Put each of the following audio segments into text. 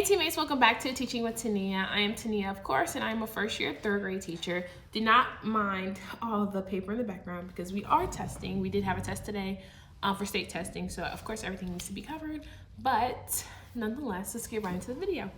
teammates, welcome back to Teaching with Tania. I am Tania, of course, and I am a first-year third grade teacher. Do not mind all the paper in the background because we are testing. We did have a test today for state testing, so of course everything needs to be covered. But nonetheless, let's get right into the video.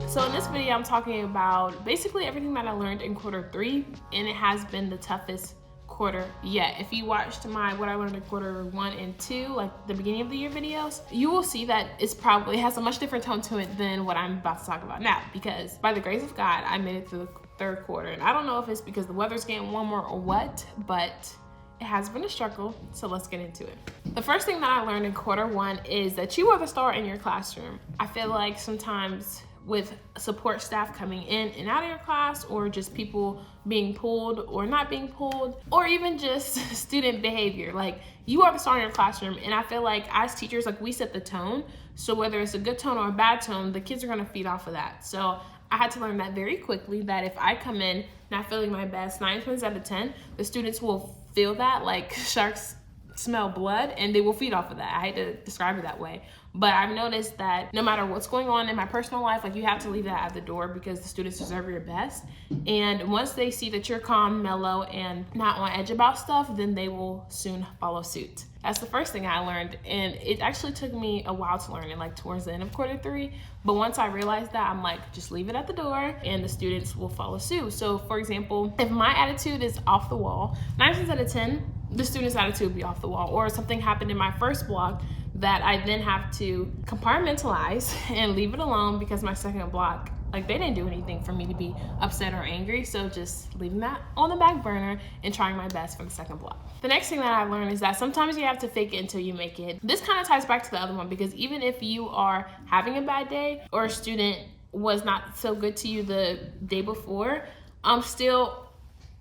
So in this video, I'm talking about basically everything that I learned in quarter 3, and it has been the toughest quarter yet. If you watched my what I learned in quarter 1 and 2, like the beginning of the year videos, you will see that it has a much different tone to it than what I'm about to talk about now, because by the grace of God, I made it through the third quarter. And I don't know if it's because the weather's getting warmer or what, but it has been a struggle, so let's get into it. The first thing that I learned in quarter 1 is that you are the star in your classroom. I feel like sometimes with support staff coming in and out of your class, or just people being pulled or not being pulled, or even just student behavior, like you are the star in your classroom. And I feel like as teachers, like we set the tone. So whether it's a good tone or a bad tone, the kids are gonna feed off of that. So I had to learn that very quickly, that if I come in not feeling my best, 9 times out of 10, the students will feel that, like sharks smell blood, and they will feed off of that. I hate to describe it that way, but I've noticed that no matter what's going on in my personal life, like you have to leave that at the door, because the students deserve your best. And once they see that you're calm, mellow, and not on edge about stuff, then they will soon follow suit. That's the first thing I learned, and it actually took me a while to learn it, like towards the end of quarter 3. But once I realized that, I'm like, just leave it at the door and the students will follow suit. So for example, if my attitude is off the wall, 9 times out of 10, the student's attitude will be off the wall. Or something happened in my first block that I then have to compartmentalize and leave it alone, because my second block, like they didn't do anything for me to be upset or angry. So just leaving that on the back burner and trying my best for the second block. The next thing that I learned is that sometimes you have to fake it until you make it. This kind of ties back to the other one, because even if you are having a bad day or a student was not so good to you the day before, I'm still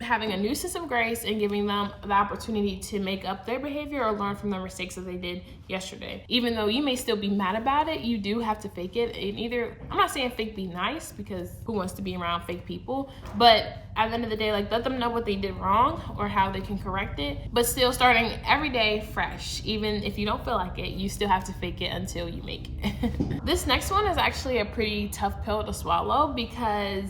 having a new sense of grace and giving them the opportunity to make up their behavior or learn from the mistakes that they did yesterday. Even though you may still be mad about it, you do have to fake it. And either, I'm not saying fake be nice, because who wants to be around fake people, but at the end of the day, like let them know what they did wrong or how they can correct it, but still starting every day fresh. Even if you don't feel like it, you still have to fake it until you make it. This next one is actually a pretty tough pill to swallow, because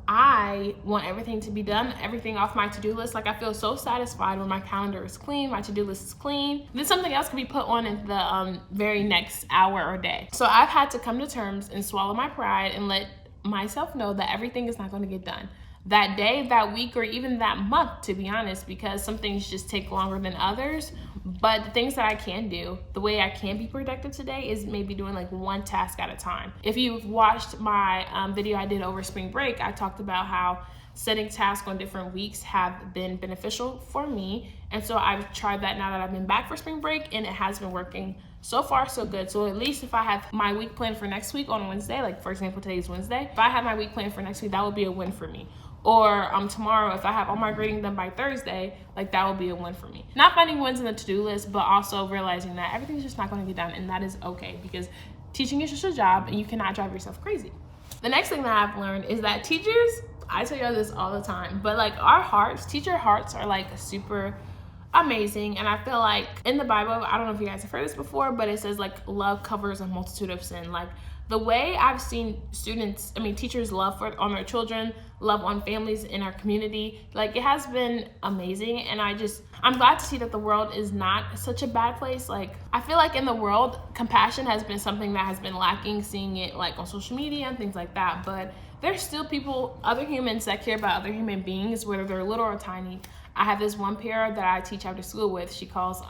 I want everything to be done, everything off my to-do list. Like I feel so satisfied when my calendar is clean, my to-do list is clean. Then something else can be put on in the very next hour or day. So I've had to come to terms and swallow my pride and let myself know that everything is not going to get done that day, that week, or even that month, to be honest, because some things just take longer than others. But the things that I can do, the way I can be productive today, is maybe doing like one task at a time. If you've watched my video I did over spring break, I talked about how setting tasks on different weeks have been beneficial for me. And so I've tried that now that I've been back for spring break, and it has been working so far so good. So at least if I have my week planned for next week on Wednesday, like for example, today's Wednesday, if I have my week planned for next week, that would be a win for me. Or tomorrow, if I have all my grading done by Thursday, like that will be a win for me. Not finding wins in the to-do list, but also realizing that everything's just not going to get done, and that is okay, because teaching is just a job and you cannot drive yourself crazy. The next thing that I've learned is that teachers, I tell you this all the time, but like our hearts, teacher hearts are like super amazing. And I feel like in the Bible, I don't know if you guys have heard this before, but it says like love covers a multitude of sin. Like the way I've seen teachers love on their children, love on families in our community, like it has been amazing. And I'm glad to see that the world is not such a bad place. Like I feel like in the world, compassion has been something that has been lacking, seeing it like on social media and things like that. But there's still people, other humans that care about other human beings, whether they're little or tiny. I have this one pair that I teach after school with. She calls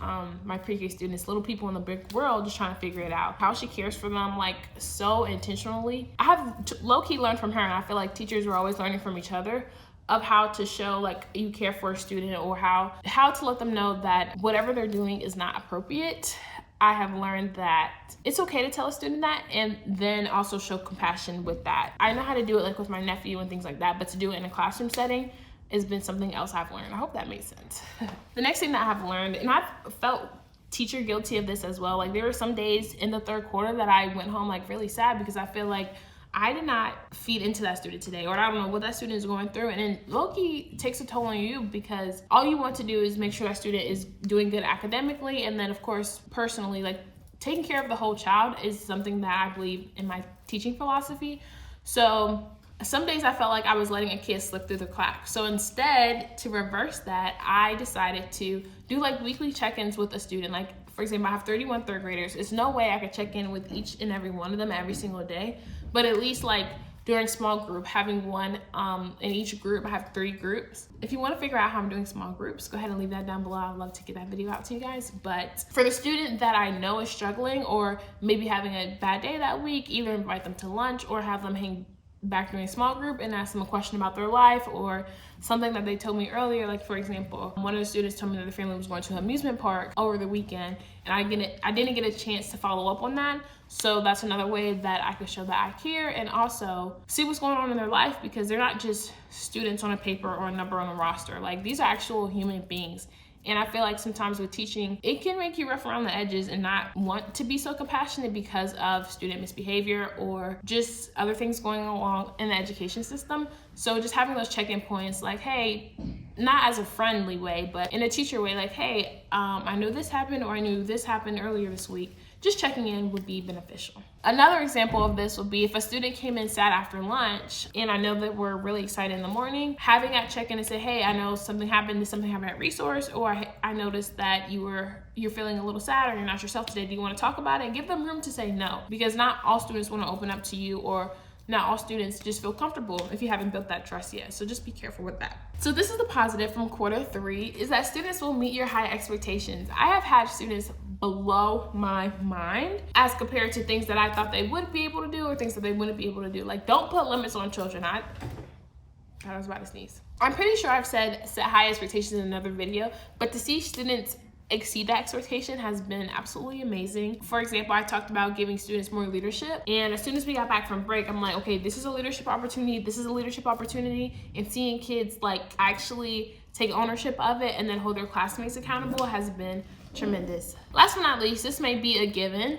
my pre-K students little people in the big world, just trying to figure it out. How she cares for them, like so intentionally. I have low-key learned from her, and I feel like teachers are always learning from each other of how to show like you care for a student, or how to let them know that whatever they're doing is not appropriate. I have learned that it's okay to tell a student that, and then also show compassion with that. I know how to do it like with my nephew and things like that, but to do it in a classroom setting has been something else I've learned. I hope that makes sense. The next thing that I've learned, and I've felt teacher guilty of this as well, like there were some days in the third quarter that I went home like really sad, because I feel like I did not feed into that student today, or I don't know what that student is going through. And then low-key takes a toll on you, because all you want to do is make sure that student is doing good academically. And then of course, personally, like taking care of the whole child is something that I believe in my teaching philosophy. So some days I felt like I was letting a kid slip through the cracks. So instead, to reverse that, I decided to do like weekly check-ins with a student. Like, for example, I have 31 third graders. It's no way I could check in with each and every one of them every single day, but at least like during small group, having one in each group. I have 3 groups. If you want to figure out how I'm doing small groups, go ahead and leave that down below. I'd love to get that video out to you guys. But for the student that I know is struggling or maybe having a bad day that week, either invite them to lunch or have them hang back during a small group and ask them a question about their life or something that they told me earlier. Like, for example, one of the students told me that the family was going to an amusement park over the weekend, and I didn't get a chance to follow up on that. So that's another way that I could show that I care and also see what's going on in their life, because they're not just students on a paper or a number on a roster. Like, these are actual human beings. And I feel like sometimes with teaching, it can make you rough around the edges and not want to be so compassionate because of student misbehavior or just other things going along in the education system. So just having those check-in points, like, hey, not as a friendly way, but in a teacher way, like, hey, I know this happened, or I knew this happened earlier this week. Just checking in would be beneficial. Another example of this would be if a student came in sad after lunch, and I know that we're really excited in the morning, having that check-in and say, hey, I know something happened. Did something happen at resource? Or I noticed that you're feeling a little sad, or you're not yourself today. Do you want to talk about it? And give them room to say no, because not all students want to open up to you, or not all students just feel comfortable if you haven't built that trust yet. So just be careful with that. So this is the positive from quarter 3, is that students will meet your high expectations. I have had students blow my mind as compared to things that I thought they would be able to do or things that they wouldn't be able to do. Like, don't put limits on children. I was about to sneeze. I'm pretty sure I've set high expectations in another video, but to see students exceed that expectation has been absolutely amazing. For example, I talked about giving students more leadership, and as soon as we got back from break, I'm like, okay, this is a leadership opportunity, this is a leadership opportunity, and seeing kids like actually take ownership of it and then hold their classmates accountable has been tremendous. Last but not least, this may be a given,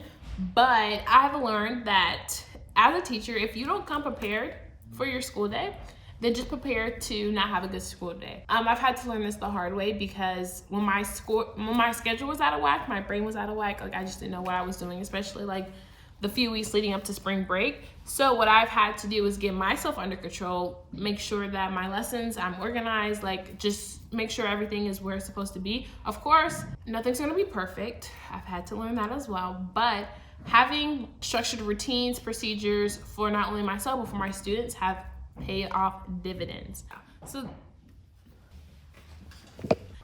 but I've learned that as a teacher, if you don't come prepared for your school day, then just prepare to not have a good school day. I've had to learn this the hard way, because when my schedule was out of whack, my brain was out of whack. Like, I just didn't know what I was doing, especially like the few weeks leading up to spring break. So what I've had to do is get myself under control, make sure that my lessons, I'm organized, like just make sure everything is where it's supposed to be. Of course, nothing's gonna be perfect. I've had to learn that as well, but having structured routines, procedures for not only myself, but for my students have paid off dividends. So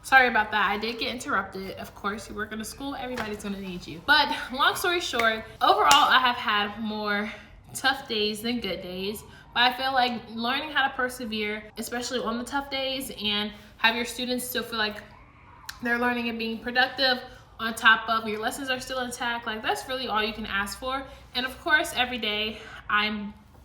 sorry about that. I did get interrupted. Of course, you work in a school, everybody's gonna need you. But long story short, overall, I have had more tough days than good days. But I feel like learning how to persevere, especially on the tough days, and have your students still feel like they're learning and being productive on top of your lessons are still intact, like that's really all you can ask for. And of course, every day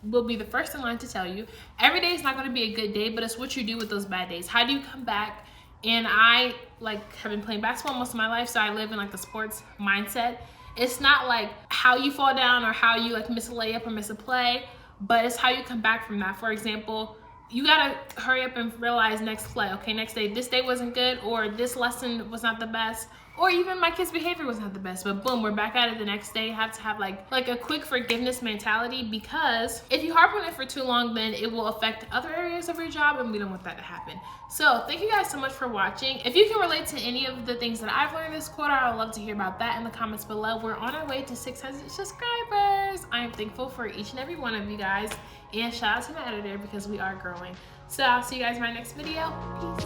will be the first in line to tell you, every day is not going to be a good day, but it's what you do with those bad days. How do you come back? And I have been playing basketball most of my life, so I live in like the sports mindset. It's not like how you fall down or how you like miss a layup or miss a play, but it's how you come back from that. For example, you gotta hurry up and realize next play, okay, next day, this day wasn't good, or this lesson was not the best, or even my kid's behavior was not the best, but boom, we're back at it the next day. You have to have like a quick forgiveness mentality, because if you harp on it for too long, then it will affect other areas of your job, and we don't want that to happen. So thank you guys so much for watching. If you can relate to any of the things that I've learned this quarter, I would love to hear about that in the comments below. We're on our way to 600 subscribers. I am thankful for each and every one of you guys, and shout out to my editor, because we are growing. So I'll see you guys in my next video. Peace.